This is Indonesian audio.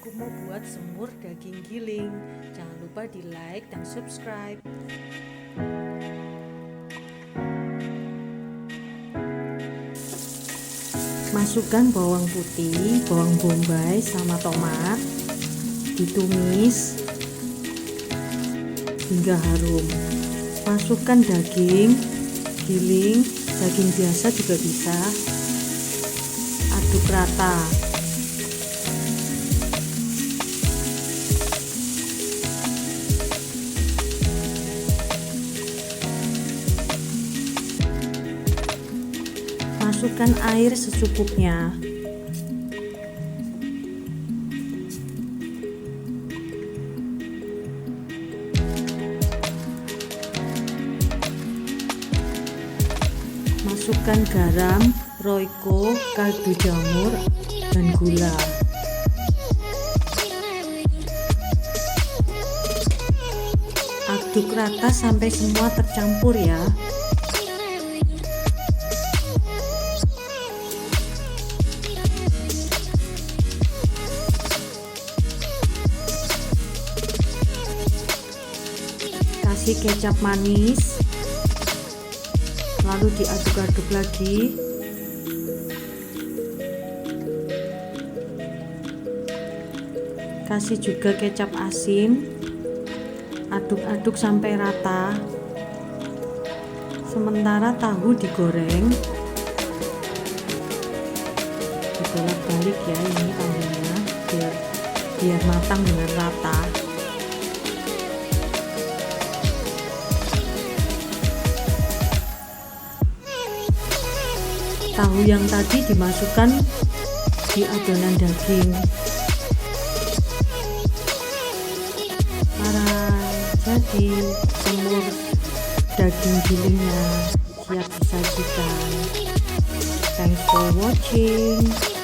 Aku mau buat semur daging giling. Jangan lupa di like dan subscribe. Masukkan bawang putih, bawang bombay sama tomat. Ditumis hingga harum. Masukkan daging giling, daging biasa juga bisa. Aduk rata. Masukkan air secukupnya. Masukkan garam, royco, kaldu jamur, dan gula. Aduk rata sampai semua tercampur ya. Kasih kecap manis, lalu diaduk-aduk lagi. Kasih juga kecap asin, aduk-aduk sampai rata. Sementara tahu digoreng, dibolak-balik ya ini tahunya biar matang dengan rata. Tahu yang tadi dimasukkan di adonan daging. Jadi semur daging gilingnya siap disajikan. Thanks for watching.